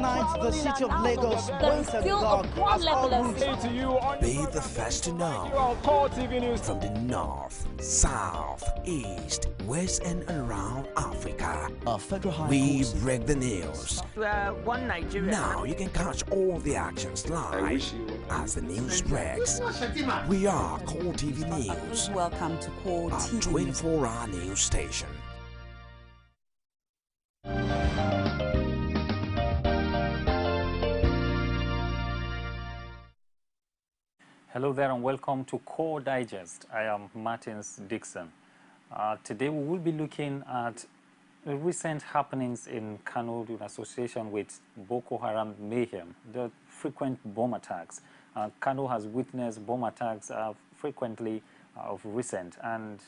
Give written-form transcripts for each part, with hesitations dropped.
night, the city of Lagos went agog as all routes. Be the first to know. From the north, south, east, west, and around Africa, we break the news. One Nigeria. Now you can catch all the actions live as the news breaks. We are Core TV News. Welcome to Core TV News. 24-hour news station. Hello there and welcome to Core Digest. I am Martins Dixon. Today we will be looking at the recent happenings in Kano in association with Boko Haram mayhem, the frequent bomb attacks. Kano has witnessed bomb attacks frequently of recent, and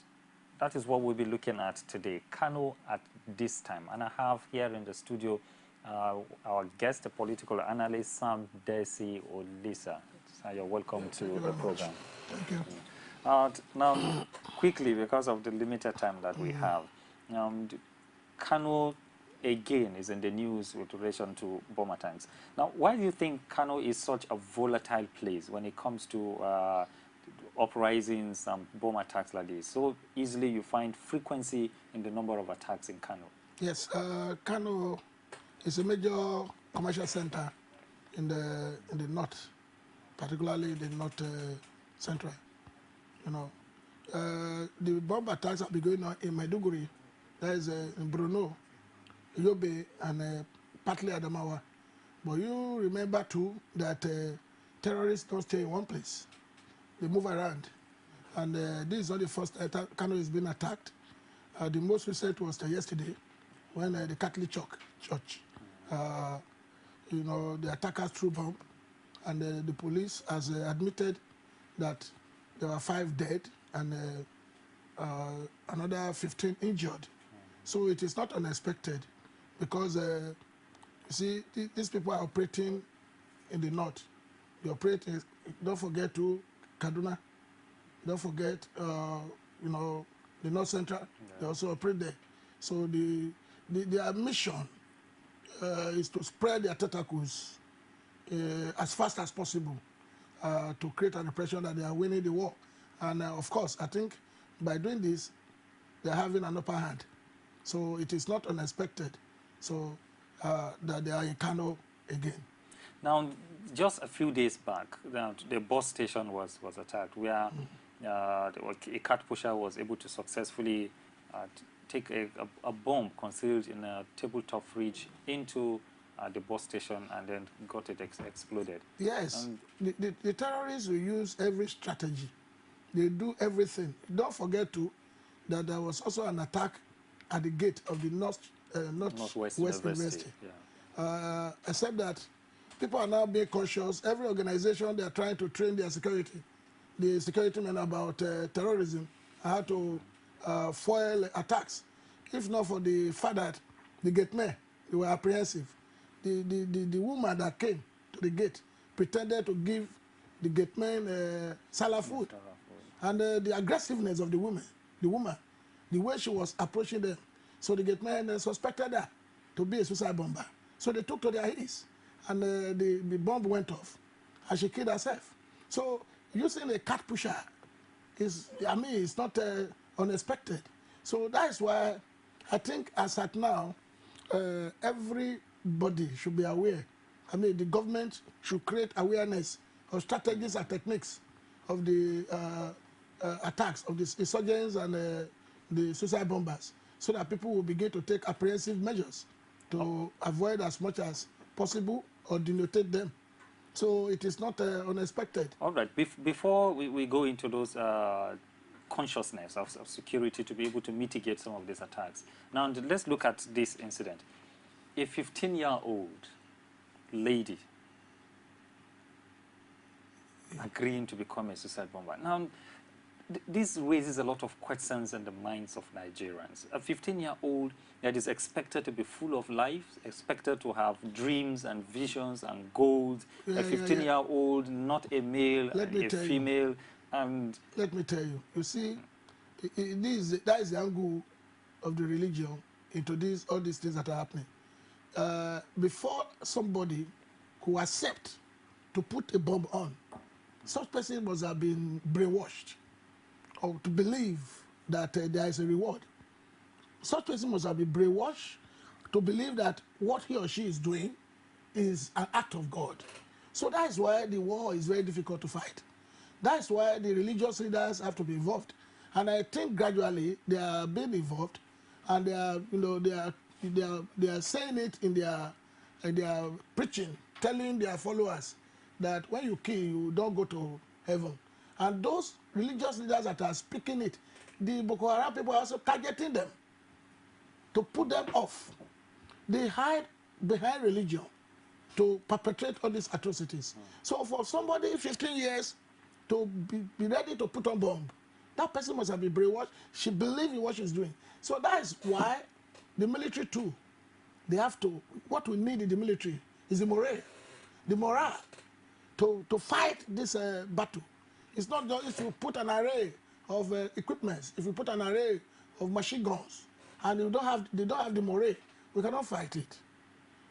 that is what we'll be looking at today. Kano at this time. And I have here in the studio our guest, the political analyst, Sam Desi Olisa. You're welcome to the program. Thank you. Now, quickly, because of the limited time that we have, Kano again is in the news with relation to bomb attacks. Now, why do you think Kano is such a volatile place when it comes to uprisings and bomb attacks like this? So easily you find frequency in the number of attacks in Kano. Yes, Kano is a major commercial center in the north, particularly the north central. You know, the bomb attacks have been going on in Maiduguri, that is in Bruno, Yobe, and partly Adamawa. But you remember too that terrorists don't stay in one place; they move around. And this is not the first attack. Kano is being attacked. The most recent was yesterday, when the Catholic Church, you know, the attackers threw bomb. And the police has admitted that there were 5 dead and another 15 injured. So it is not unexpected because, you see, these people are operating in the north. They operate, don't forget to Kaduna. Don't forget, you know, the north central. Yeah. They also operate there. So their mission is to spread their tentacles as fast as possible to create an impression that they are winning the war. And of course, I think by doing this, they're having an upper hand. So it is not unexpected. So that they are in Kano again. Now, just a few days back, the bus station was attacked, where a cat pusher was able to successfully take a bomb concealed in a tabletop fridge into the bus station and then got it exploded. Yes, the terrorists will use every strategy. They do everything. Don't forget too that there was also an attack at the gate of the Northwest University. Yeah. Except that people are now being conscious. Every organization, they are trying to train their security, the security men about terrorism, how to foil attacks. If not for the fact that the gatemen, they were apprehensive. The woman that came to the gate pretended to give the gateman salah food. And the aggressiveness of the woman, the way she was approaching them. So the gateman suspected her to be a suicide bomber. So they took to their heels, and the bomb went off, and she killed herself. So using a cat pusher is, I mean, it's not unexpected. So that is why I think as at now, everybody should be aware. I mean, the government should create awareness of strategies and techniques of the attacks of the insurgents and the suicide bombers, so that people will begin to take apprehensive measures to avoid as much as possible or denotate them. So it is not unexpected. All right. Before we go into those consciousness of security to be able to mitigate some of these attacks, now let's look at this incident. A 15-year-old lady agreeing to become a suicide bomber. Now, this raises a lot of questions in the minds of Nigerians. A 15-year-old that is expected to be full of life, expected to have dreams and visions and goals. A 15-year-old, not a male, a female. And let me tell you, you see, that is the angle of the religion into all these things that are happening. before somebody who accept to put a bomb on, such person must have been brainwashed or to believe that there is a reward. Such person must have been brainwashed to believe that what he or she is doing is an act of God. So that is why the war is very difficult to fight. That is why the religious leaders have to be involved. And I think gradually they are being involved, and they are, you know, they are saying it in their preaching, telling their followers that when you kill, you don't go to heaven. And those religious leaders that are speaking it, the Boko Haram people are also targeting them to put them off. They hide behind religion to perpetrate all these atrocities. So for somebody 15 years to be ready to put on bomb, that person must have been brainwashed. She believes in what she's doing. So that is why the military too, they have to, what we need in the military is the morale to fight this battle. It's not just if you put an array of equipment, if you put an array of machine guns, and they don't have the morale, we cannot fight it.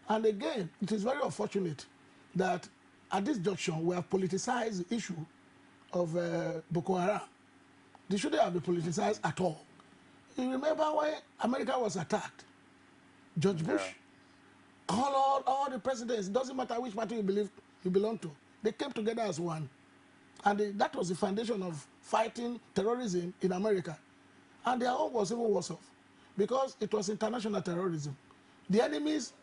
And again, it is very unfortunate that at this junction we have politicized the issue of Boko Haram. They shouldn't have been politicized at all. You remember when America was attacked? George Bush, all the presidents, doesn't matter which party you belong to, they came together as one. And that was the foundation of fighting terrorism in America. And their own was even worse off, because it was international terrorism. The enemies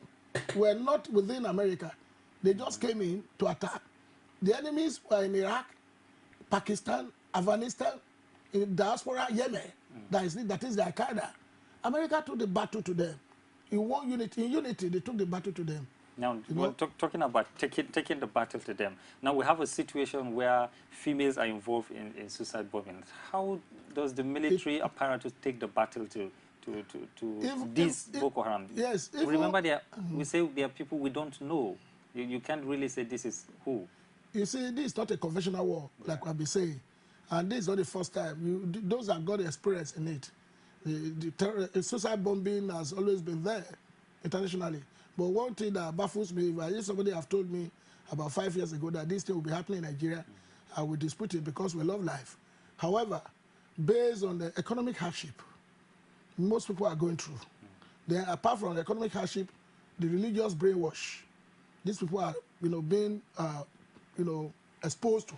were not within America. They just came in to attack. The enemies were in Iraq, Pakistan, Afghanistan, in diaspora, Yemen. That is the Al-Qaeda. America took the battle to them. In unity, they took the battle to them. Now, talking about taking the battle to them. Now we have a situation where females are involved in suicide bombing. How does the military apparatus take the battle to these Boko Haram? Yes. Remember, we say there are people we don't know. You can't really say this is who. You see, this is not a conventional war, like I've been saying. And this is not the first time. Those that got experience in it. The suicide bombing has always been there internationally. But one thing that baffles me, if somebody have told me about 5 years ago that this thing will be happening in Nigeria, I would dispute it because we love life. However, based on the economic hardship most people are going through, then apart from the economic hardship, the religious brainwash, these people are, being, exposed to,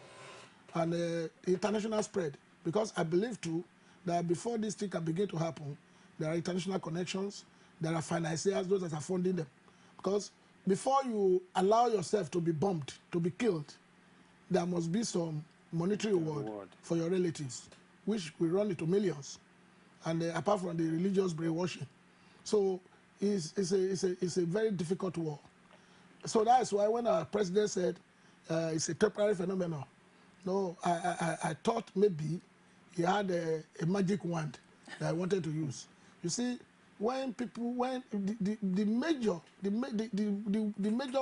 and the international spread. Because I believe too that before this thing can begin to happen, there are international connections, there are financiers, those that are funding them. Because before you allow yourself to be bombed, to be killed, there must be some monetary reward for your relatives, which will run into millions. And apart from the religious brainwashing. So it's a very difficult war. So that's why when our president said it's a temporary phenomenon, no, I thought maybe he had a magic wand that I wanted to use. You see, when the major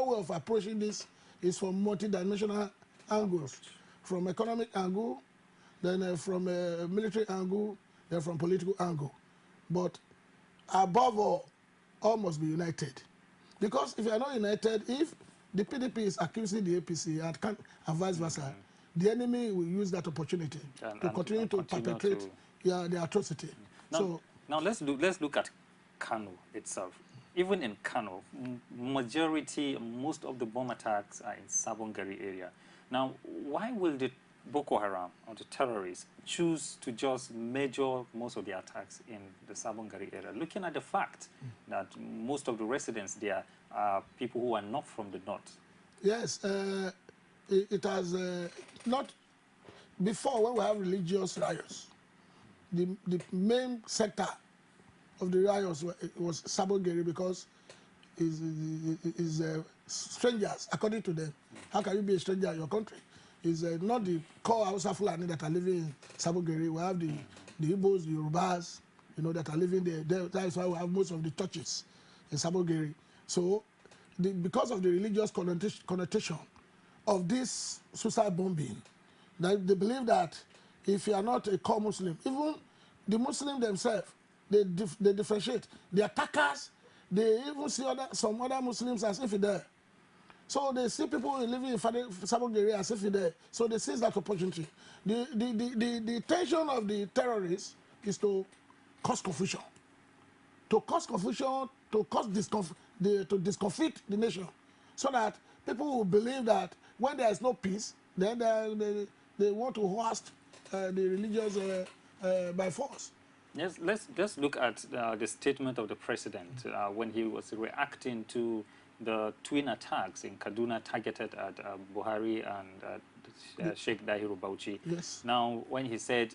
way of approaching this is from multidimensional angles, from economic angle, then from a military angle, then from political angle. But above all must be united. Because if you are not united, if the PDP is accusing the APC and vice versa, the enemy will use that opportunity to continue to perpetrate the atrocity. Now let's look at Kano itself. Even in Kano, most of the bomb attacks are in Sabon Gari area. Now, why will the Boko Haram or the terrorists choose to just major most of the attacks in the Sabon Gari area, looking at the fact that most of the residents there are people who are not from the north? Yes, it has not before. When we have religious riots, the main sector of the riots was Sabon Gari, because is strangers, according to them. How can you be a stranger in your country? Is not the core Hausa Fulani that are living in Sabon Gari. We have the Igbos, the Yorubas, that are living there. That is why we have most of the churches in Sabon Gari. So, because of the religious connotation of this suicide bombing, they believe that if you are not a core Muslim, even the Muslim themselves, they differentiate. The attackers, They even see some other Muslims as infidel. So they see people living in Sabon Gari as infidel. So they seize that opportunity. The intention of the terrorists is to cause confusion. To cause confusion, to cause to discomfit the nation. So that people will believe that when there is no peace, then they want to host the religious by force. Yes, let's just look at the statement of the president when he was reacting to the twin attacks in Kaduna targeted at Buhari and Sheikh Dahiru Bauchi. Yes. Now, when he said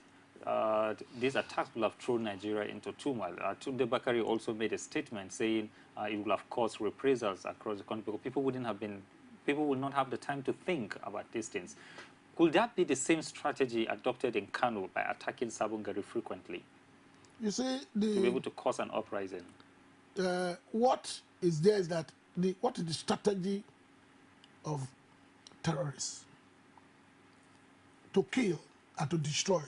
these attacks will have thrown Nigeria into turmoil, Tunde Bakari also made a statement saying it will have caused reprisals across the country because people will not have the time to think about these things. Could that be the same strategy adopted in Kano by attacking Sabon Gari frequently? You see, to be able to cause an uprising. What is there is that what is the strategy of terrorists? To kill and to destroy,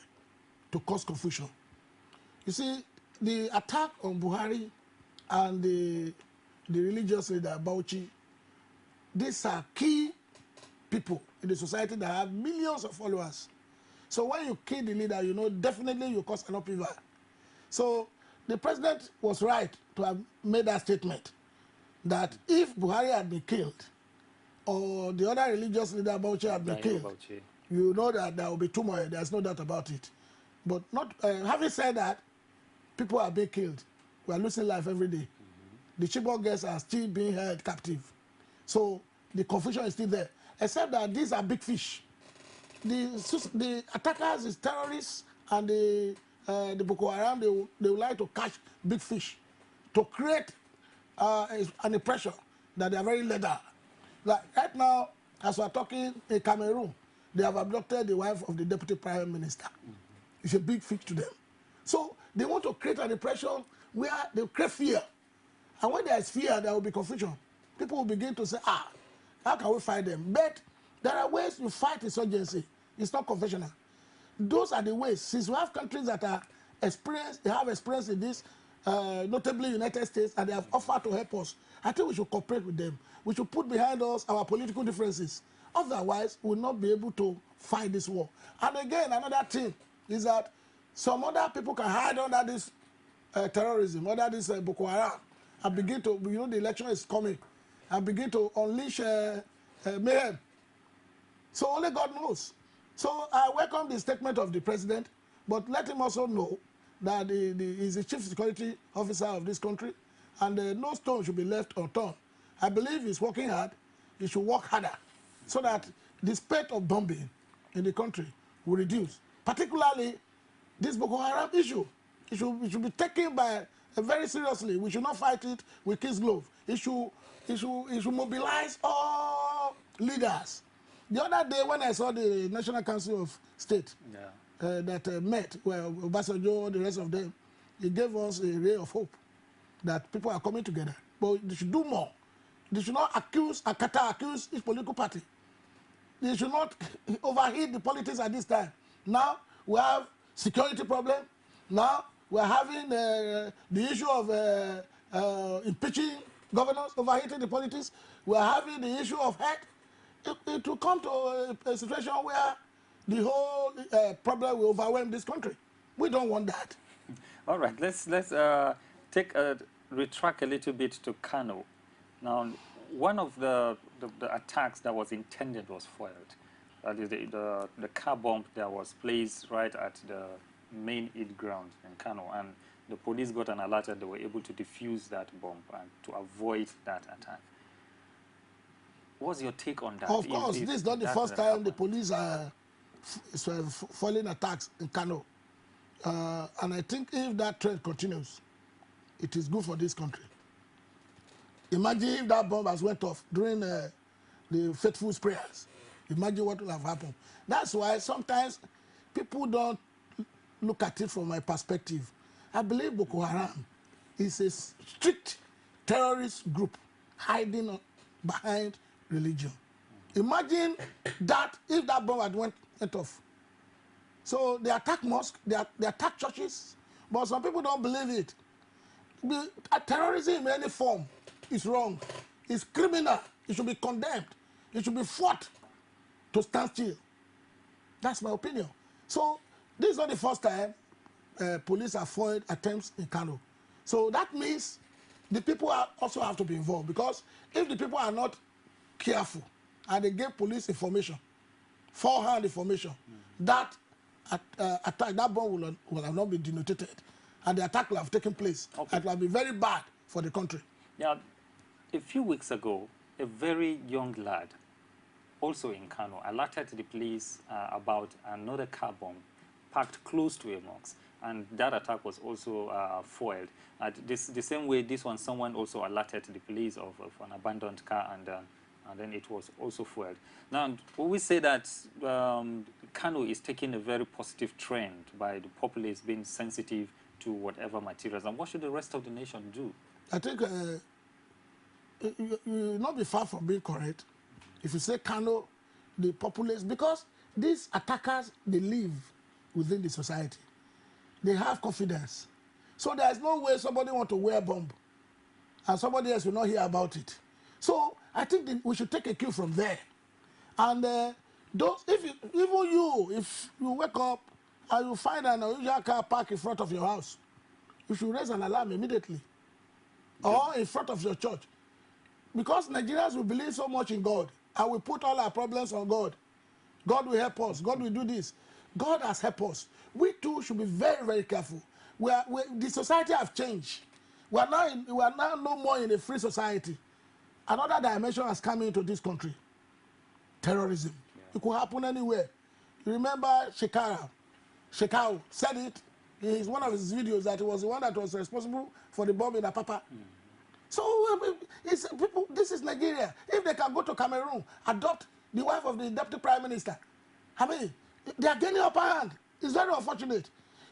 to cause confusion. You see, the attack on Buhari and the religious leader Bauchi, these are key people in the society that have millions of followers. So when you kill the leader, you know definitely you cause an upheaval. So the president was right to have made that statement that if Buhari had been killed or the other religious leader Bauchi had been killed, you know that there will be turmoil. There's no doubt about it. But not having said that, people are being killed. We are losing life every day. The Chibok girls are still being held captive. So the confusion is still there, except that these are big fish. The attackers is terrorists and the Boko Haram, they would like to catch big fish to create an impression that they are very legal. Like right now, as we are talking in Cameroon, they have abducted the wife of the deputy prime minister. It's a big fish to them. So they want to create an impression where they create fear. And when there is fear, there will be confusion. People will begin to say, how can we fight them? But there are ways you fight insurgency. It's not conventional. Those are the ways. Since we have countries that are experienced, they have experience in this, notably United States, and they have offered to help us. I think we should cooperate with them. We should put behind us our political differences. Otherwise, we will not be able to fight this war. And again, another thing is that some other people can hide under this terrorism, under this Boko Haram, and begin to, you know, the election is coming, and begin to unleash mayhem. So only God knows. So I welcome the statement of the president, but let him also know that he's the chief security officer of this country, and no stone should be left unturned. I believe he's working hard. He should work harder so that the spate of bombing in the country will reduce. Particularly this Boko Haram issue. It should be taken very seriously. We should not fight it with kids' glove. It should mobilize all leaders. The other day when I saw the National Council of State that met, well, Obasanjo, the rest of them, it gave us a ray of hope that people are coming together. But they should do more. They should not accuse each political party. They should not overheat the politics at this time. Now we have security problem. Now we are having the issue of impeaching governors, overheating the politics. We are having the issue of health. It will come to a situation where the whole problem will overwhelm this country. We don't want that. All right, let's retract a little bit to Kano. Now, one of the attacks that was intended was foiled. That is the car bomb that was placed right at the main Eid ground in Kano, and the police got an alert and they were able to defuse that bomb and to avoid that attack. What's your take on that? Of course, this is not the first time the police are foiling attacks in Kano. And I think if that trend continues, it is good for this country. Imagine if that bomb has went off during the faithful prayers. Imagine what would have happened. That's why sometimes people don't look at it from my perspective. I believe Boko Haram is a strict terrorist group hiding behind religion. Imagine that if that bomb had went off. So they attack mosques, they attack churches, but some people don't believe it. Terrorism in any form is wrong. It's criminal. It should be condemned. It should be fought to stand still. That's my opinion. So this is not the first time police have foiled attempts in Kano. So that means the people also have to be involved, because if the people are not careful and they give police information, forehand information, that attack, that bomb will have not been denotated, and the attack will have taken place. Okay. It will be very bad for the country. Now, a few weeks ago, a very young lad, also in Kano, alerted the police about another car bomb parked close to a mosque, and that attack was also foiled. The same way, this one, someone also alerted the police of an abandoned car, and then it was also foiled. Now, we say that Kano is taking a very positive trend by the populace being sensitive to whatever materials. And what should the rest of the nation do? I think you will not be far from being correct if you say Kano, the populace, because these attackers, they live within the society. They have confidence. So there is no way somebody want to wear a bomb and somebody else will not hear about it. So I think we should take a cue from there. And if you wake up and you find an unusual car parked in front of your house, you should raise an alarm immediately. Or in front of your church. Because Nigerians will believe so much in God, and we put all our problems on God. God will help us. God will do this. God has helped us. We too should be very, very careful. The society has changed. We are now no more in a free society. Another dimension has come into this country. Terrorism. Yeah. It could happen anywhere. You remember Shekau said it in one of his videos that he was the one that was responsible for the bomb in Apapa. So this is Nigeria. If they can go to Cameroon, adopt the wife of the deputy prime minister, I mean, they are gaining upper hand. It's very unfortunate.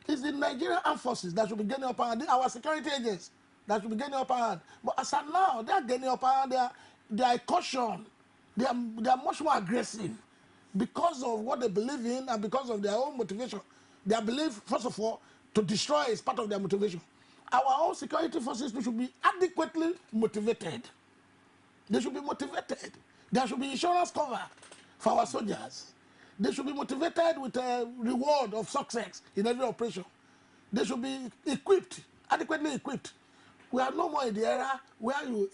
It's the Nigerian armed forces that should be gaining upper hand. Our security agents that should be gaining upper hand. But as of now, they are gaining upper hand. They are caution. They are much more aggressive because of what they believe in and because of their own motivation. Their belief, first of all, to destroy is part of their motivation. Our own security forces should be adequately motivated. They should be motivated. There should be insurance cover for our soldiers. They should be motivated with a reward of success in every operation. They should be equipped, adequately equipped. We are no more in the era where you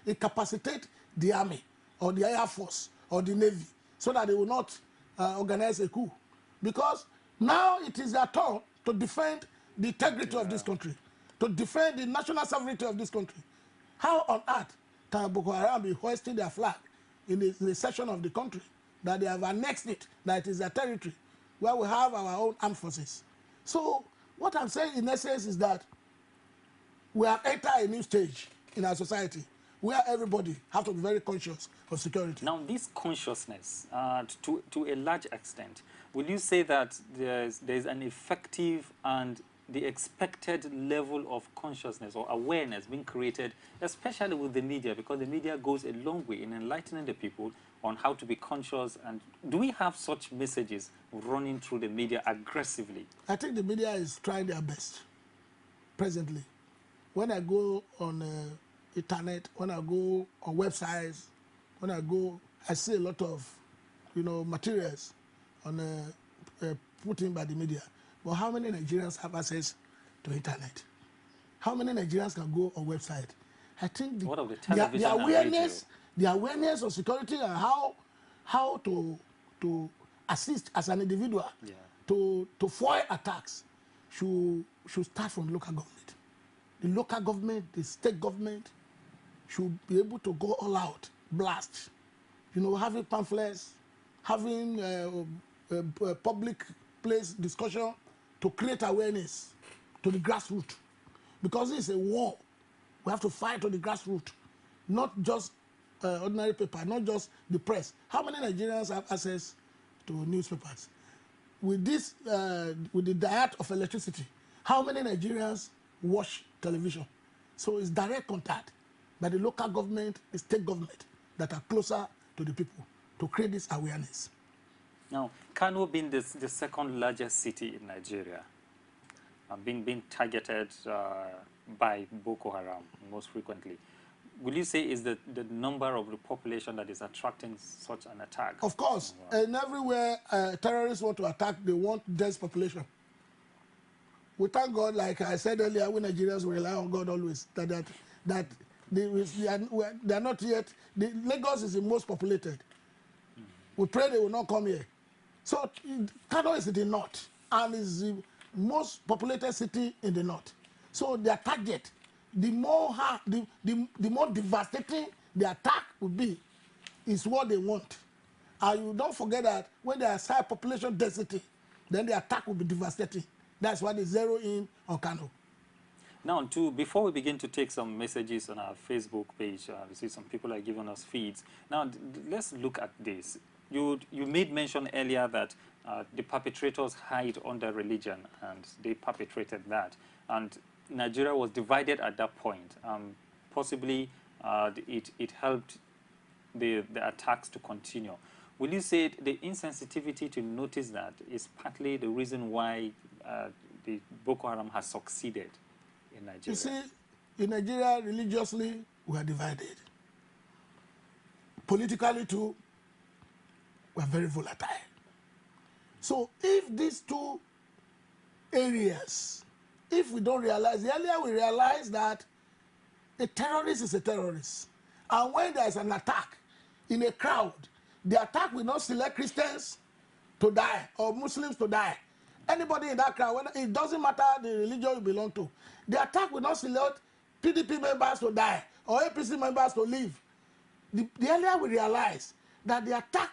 incapacitate the army or the air force or the navy so that they will not organize a coup. Because now it is their turn to defend the integrity of this country, to defend the national sovereignty of this country. How on earth can Boko Haram be hoisting their flag in the section of the country that they have annexed it, that it is their territory, where we have our own armed forces? So what I'm saying in essence is that we have entered a new stage in our society where everybody has to be very conscious of security. Now, this consciousness, to a large extent, will you say that there's an effective and the expected level of consciousness or awareness being created, especially with the media, because the media goes a long way in enlightening the people on how to be conscious? And do we have such messages running through the media aggressively? I think the media is trying their best presently. When I go on internet, when I go on websites, I see a lot of, materials on put in by the media. But how many Nigerians have access to internet? How many Nigerians can go on website? I think the awareness of security and how to assist as an individual to foil attacks should start from local government. The local government, the state government should be able to go all out, blast. Having pamphlets, having a public place discussion to create awareness to the grassroots. Because it's a war. We have to fight to the grassroots, not just ordinary paper, not just the press. How many Nigerians have access to newspapers? With this, with the diet of electricity, how many Nigerians watch television? So it's direct contact by the local government, the state government that are closer to the people to create this awareness. Now, Kano being the second largest city in Nigeria, being targeted by Boko Haram most frequently. Will you say is the number of the population that is attracting such an attack? Of course. And everywhere terrorists want to attack, they want dense population. We thank God, like I said earlier, we Nigerians rely on God always, that they are not yet, Lagos is the most populated. We pray they will not come here. So Kano is in the north and is the most populated city in the north. So their target, the more devastating the attack will be, is what they want. And you don't forget that when there is high population density, then the attack will be devastating. That's why they zero in on Kano. Now, before we begin to take some messages on our Facebook page, we see some people are giving us feeds. Now, let's look at this. You made mention earlier that the perpetrators hide under religion, and they perpetrated that. And Nigeria was divided at that point. Possibly, it helped the attacks to continue. Will you say the insensitivity to notice that is partly the reason why the Boko Haram has succeeded in Nigeria? You see, in Nigeria, religiously, we are divided. Politically, too, we are very volatile. So if these two areas, if we don't realize, the earlier we realize that a terrorist is a terrorist, and when there is an attack in a crowd, the attack will not select Christians to die or Muslims to die. Anybody in that crowd, it doesn't matter the religion you belong to. The attack will not select PDP members to die or APC members to live. The earlier we realize that the attack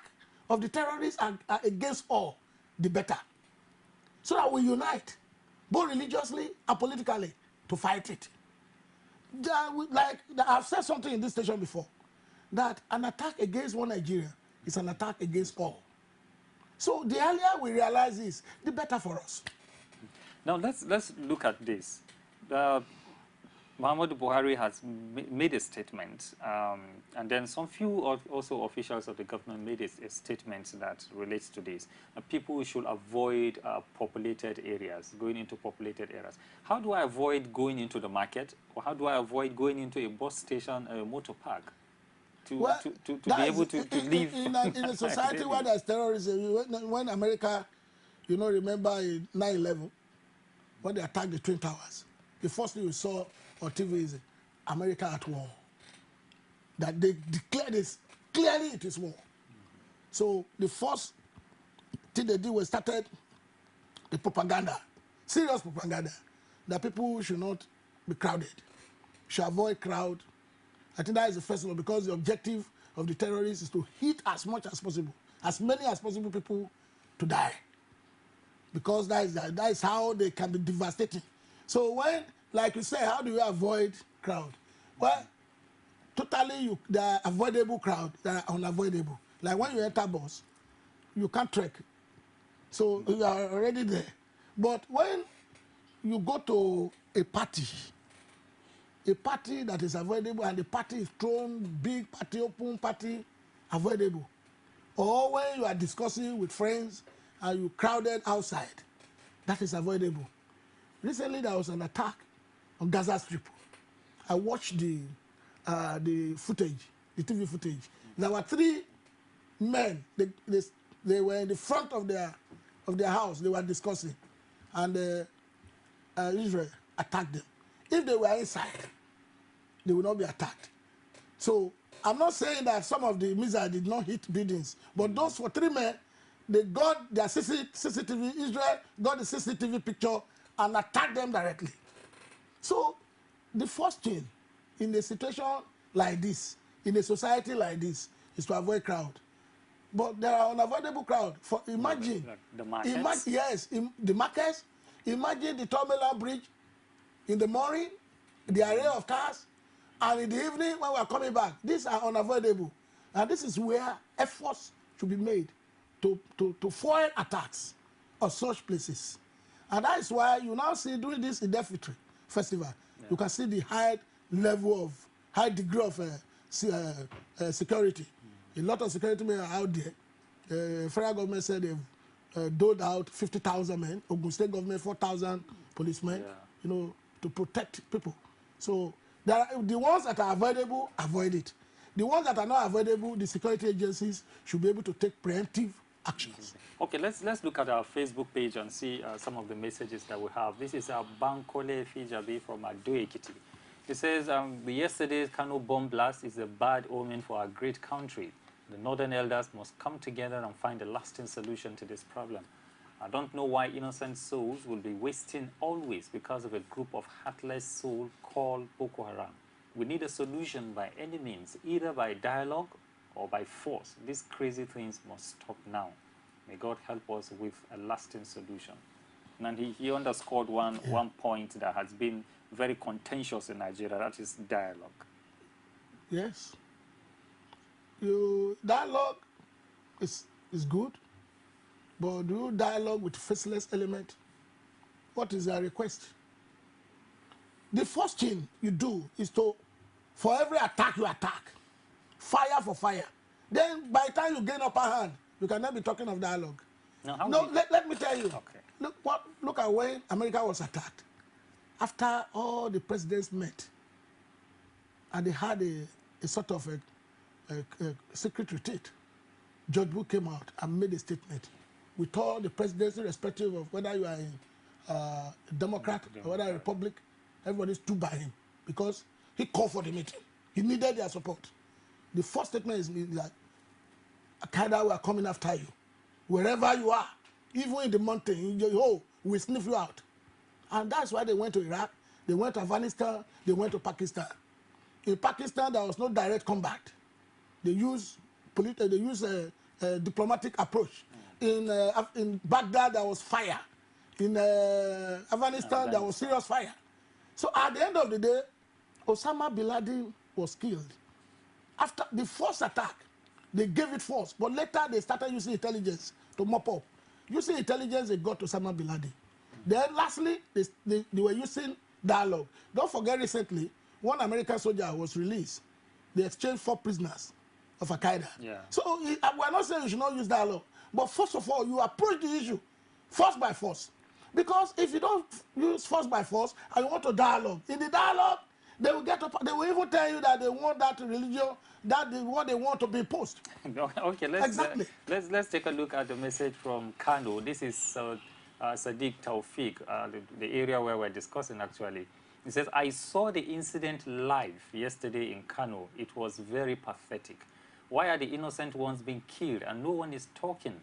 of the terrorists are against all, the better. So that we unite, both religiously and politically, to fight it. Like I've said something in this station before, that an attack against one Nigeria is an attack against all. So the earlier we realize this, the better for us. Now let's look at this. Muhammadu Buhari has made a statement, and then some few also officials of the government made a statement that relates to this. People should avoid populated areas, going into populated areas. How do I avoid going into the market, or how do I avoid going into a bus station or a motor park? To be able to live in a society where there's terrorism. When America, remember in 9/11, when they attacked the Twin Towers, the first thing we saw on TV is America at war. That they declared this, clearly it is war. So the first thing they did was started the propaganda, serious propaganda, that people should not be crowded, should avoid crowd. I think that is the first one, because the objective of the terrorists is to hit as much as possible, as many as possible people to die. Because that is how they can be devastating. So when, like you say, how do you avoid crowd? Well, totally, there are avoidable crowd, there are unavoidable. Like when you enter bus, you can't trek. So you are already there. But when you go to a party that is avoidable, and the party is thrown, big party, open party, avoidable. Or when you are discussing with friends and you crowded outside, that is avoidable. Recently, there was an attack on Gaza Strip. I watched the footage, the TV footage. There were 3 men. They were in the front of their house. They were discussing, and Israel attacked them. If they were inside, they would not be attacked. So I'm not saying that some of the missiles did not hit buildings, but those for 3 men, they got their CCTV, Israel got the CCTV picture and attacked them directly. So the first thing in a situation like this, in a society like this, is to avoid crowd. But there are unavoidable crowd. Imagine, like the markets? The markets. Imagine the Tombela Bridge in the morning, the array of cars, and in the evening when we are coming back. These are unavoidable. And this is where efforts should be made to foil attacks of such places. And that is why you now see during this Idefitri festival, you can see the high degree of security. A lot of security men are out there. The federal government said they've doled out 50,000 men. Ogun State government 4,000 policemen, you know, to protect people. So the ones that are avoidable, avoid it. The ones that are not avoidable, the security agencies should be able to take preemptive actions. Okay, let's look at our Facebook page and see some of the messages that we have. This is Bankole Fijabi from Ado Ekiti. It says, yesterday's Kano bomb blast is a bad omen for our great country. The northern elders must come together and find a lasting solution to this problem. I don't know why innocent souls will be wasting always because of a group of heartless souls called Boko Haram. We need a solution by any means, either by dialogue or by force. These crazy things must stop now. May God help us with a lasting solution. And he underscored one point that has been very contentious in Nigeria, that is dialogue. Yes. Dialogue is good, but do you dialogue with faceless element? What is their request? The first thing you do is to, for every attack you attack, fire for fire. Then by the time you gain upper hand, you cannot be talking of dialogue. Let me tell you. Okay. Look at when America was attacked. After all the presidents met, and they had a sort of a secret retreat, George Bush came out and made a statement with all the presidents, irrespective of whether you are a Democrat or whether a Republic, everybody stood by him because he called for the meeting. He needed their support. The first statement is that Al-Qaeda were coming after you. Wherever you are, even in the mountain, we sniff you out. And that's why they went to Iraq, they went to Afghanistan, they went to Pakistan. In Pakistan, there was no direct combat. They used a diplomatic approach. In Baghdad, there was fire. In Afghanistan, there was serious fire. So at the end of the day, Osama bin Laden was killed. After the first attack, they gave it force, but later they started using intelligence to mop up. Using intelligence, they got Osama bin Laden. Then lastly, they were using dialogue. Don't forget recently, one American soldier was released. They exchanged 4 prisoners of Al-Qaeda. Yeah. So we're not saying you should not use dialogue, but first of all, you approach the issue force by force. Because if you don't use force by force and you want to dialogue, in the dialogue, they will get up, they will even tell you that they want that religion, what they want to be imposed. Okay, let's take a look at the message from Kano. This is Sadiq Taufik, the area where we're discussing actually. He says, I saw the incident live yesterday in Kano. It was very pathetic. Why are the innocent ones being killed and no one is talking?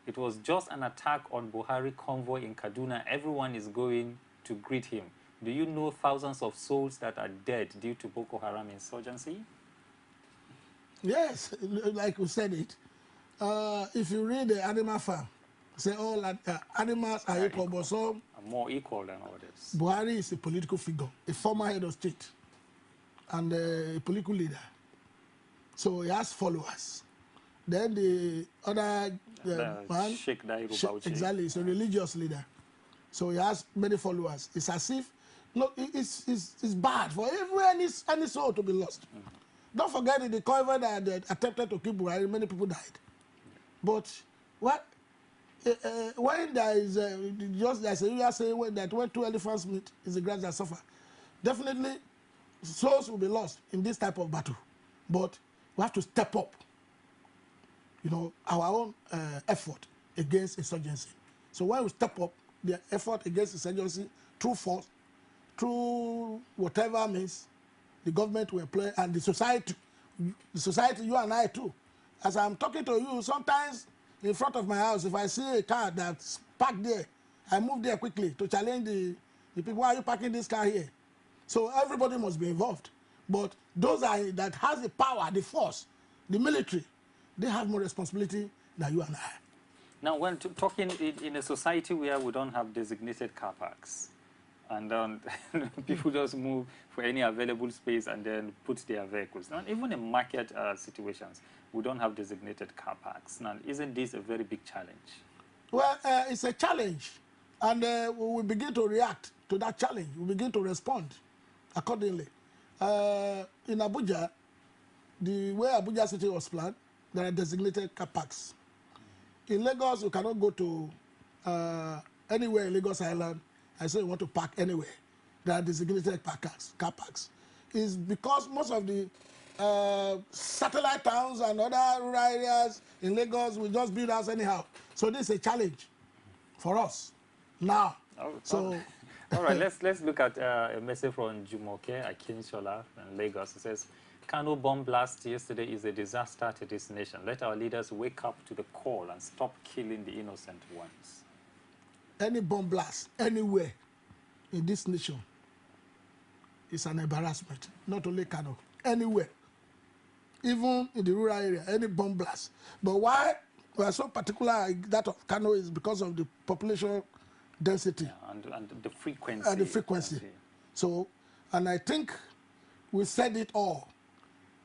It was just an attack on Buhari convoy in Kaduna. Everyone is going to greet him. Do you know thousands of souls that are dead due to Boko Haram insurgency? Yes, like we said it. If you read the Animal Farm, say all animals are equal, but some are more equal than others. Buhari is a political figure, a former head of state, and a political leader. So he has followers. Then the other man, Sheikh Dairu Bauchi. Exactly, he's a religious leader. So he has many followers. It's as if, look, it's bad for any soul to be lost. Don't forget in the convoy that they attempted to kill Buhari, many people died. But when there is there's a saying that when 2 elephants meet, is the grass that suffer. Definitely, souls will be lost in this type of battle. But we have to step up, our own effort against insurgency. So when we step up the effort against insurgency through force, through whatever means, the government will play, and the society, you and I too. As I'm talking to you, sometimes in front of my house, if I see a car that's parked there, I move there quickly to challenge the people. Why are you parking this car here? So everybody must be involved. But those that has the power, the force, the military, they have more responsibility than you and I. Now, when talking in a society where we don't have designated car parks, and people just move for any available space and then put their vehicles. Now, even in market situations, we don't have designated car parks. Now, isn't this a very big challenge? Well, it's a challenge, and we will begin to react to that challenge. We begin to respond accordingly. In Abuja, the way Abuja City was planned, there are designated car parks. in Lagos, you cannot go to anywhere in Lagos Island and say you want to park anywhere. There are designated car parks. It's because most of the satellite towns and other rural areas in Lagos will just build house anyhow. So this is a challenge for us now. All right, let's look at a message from Jumoke Akinshola in Lagos. It says, Kano bomb blast yesterday is a disaster to this nation. Let our leaders wake up to the call and stop killing the innocent ones. Any bomb blast anywhere in this nation is an embarrassment. Not only Kano, anywhere. Even in the rural area, any bomb blast. But why we are so particular that of Kano is because of the population density. Yeah, and the frequency. And the frequency. So, and I think we said it all,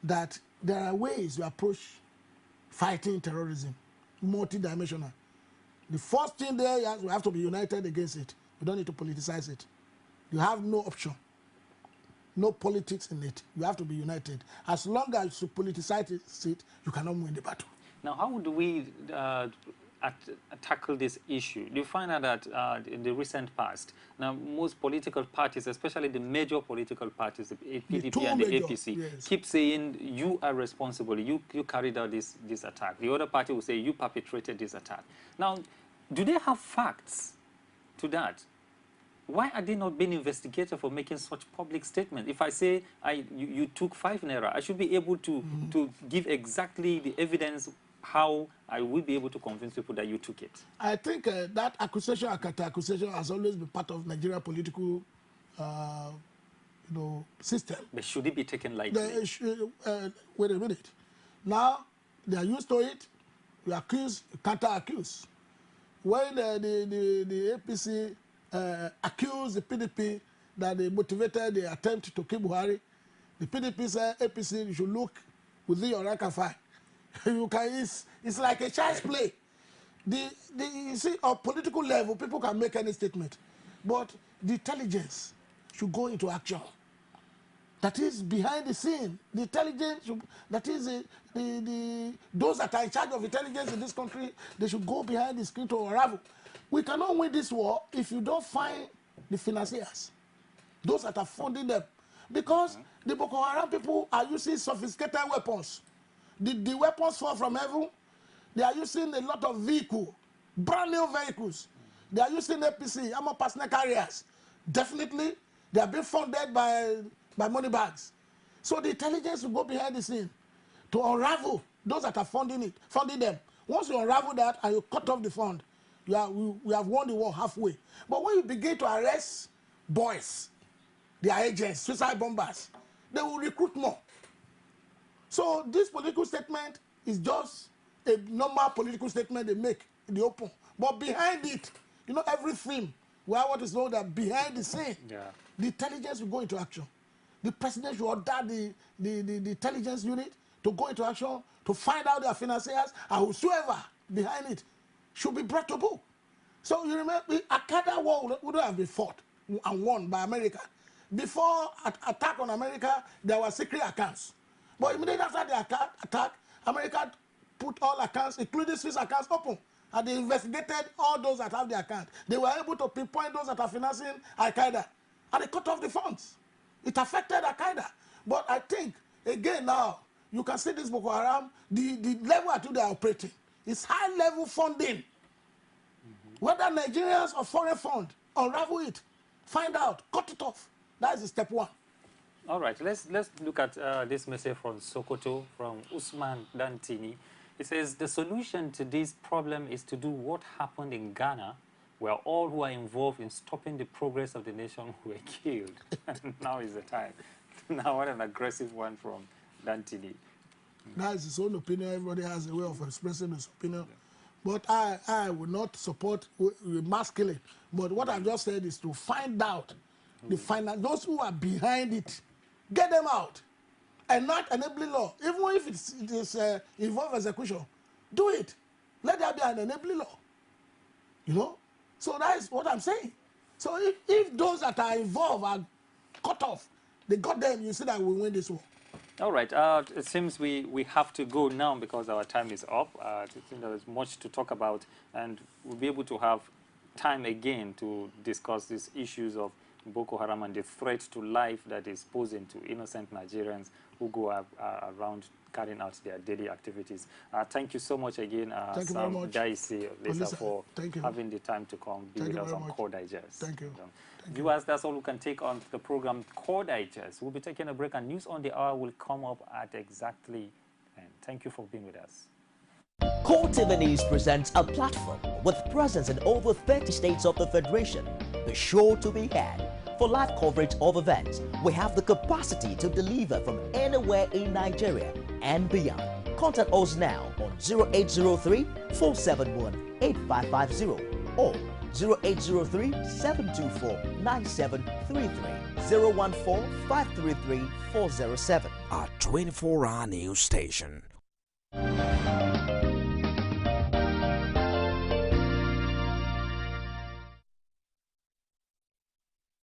that there are ways to approach fighting terrorism, multidimensional. The first thing there is we have to be united against it. We don't need to politicize it. You have no option. No politics in it. You have to be united. As long as you politicize it, you cannot win the battle. Now, how do we tackle this issue? Do you find out that in the recent past, now most political parties, especially the major political parties, the PDP and the APC, yes, keep saying you are responsible, you carried out this attack. The other party will say you perpetrated this attack. Now, do they have facts to that? Why are they not being investigated for making such public statements? If I say you took 5 naira, I should be able to give exactly the evidence how I will be able to convince people that you took it. I think that accusation has always been part of Nigerian political system. But should it be taken lightly? Wait a minute. Now, they are used to it. You accuse, you counter-accuse. When the APC accused the PDP that they motivated the attempt to kill Buhari, the PDP said, APC, you should look within your rank and file. It's like a child's play. You see, on political level, people can make any statement, but the intelligence should go into action. That is behind the scene. The intelligence, those that are in charge of intelligence in this country, they should go behind the screen to unravel. We cannot win this war if you don't find the financiers, those that are funding them. Because the Boko Haram people are using sophisticated weapons. The weapons fall from heaven. They are using a lot of vehicles, brand new vehicles. They are using APC, armor personnel carriers. Definitely, they are being funded by money bags. So the intelligence will go behind the scene to unravel those that are funding them. Once you unravel that and you cut off the fund, we have won the war halfway. But when you begin to arrest boys, their agents, suicide bombers, they will recruit more. So this political statement is just a normal political statement they make in the open. But behind it, every film, where what is known that behind the scene, the intelligence will go into action. The president should order the intelligence unit to go into action to find out their financiers, and whosoever behind it should be brought to book. So you remember, the Al-Qaeda war would have been fought and won by America. Before attack on America, there were secret accounts. But immediately after the attack, America put all accounts, including Swiss accounts, open. And they investigated all those that have the account. They were able to pinpoint those that are financing Al-Qaeda. And they cut off the funds. It affected Al-Qaeda. But I think, again now, you can see this Boko Haram, the level at which they are operating. It's high-level funding. Whether Nigerians or foreign fund, unravel it, find out, cut it off. That is step one. All right, let's look at this message from Sokoto, from Usman Dantini. It says, the solution to this problem is to do what happened in Ghana, where all who are involved in stopping the progress of the nation were killed. Now is the time. Now, what an aggressive one from Dantini. That is his own opinion. Everybody has a way of expressing his opinion. Yeah. But I would not support mass killing. But what I've just said is to find out those who are behind it, get them out. And not enabling law. Even if it is involved execution, do it. Let there be an enabling law. So that is what I'm saying. So if those that are involved are cut off, they got them, you see that we win this war. All right. It seems we have to go now because our time is up. There's much to talk about, and we'll be able to have time again to discuss these issues of Boko Haram and the threat to life that is posing to innocent Nigerians who go around carrying out their daily activities. Thank you so much again, Sam Daisy, Lisa, for having the time to come be with us on Core Digest. Thank you. Viewers, that's all we can take on the program Core Digest. We'll be taking a break, and News on the Hour will come up at exactly 10. Thank you for being with us. Core TV News presents a platform with presence in over 30 states of the Federation. Be sure to be had. For live coverage of events, we have the capacity to deliver from anywhere in Nigeria and beyond. Contact us now on 0803-471-8550 or 0803-724-9733, 014-533-407. A 24-hour news station.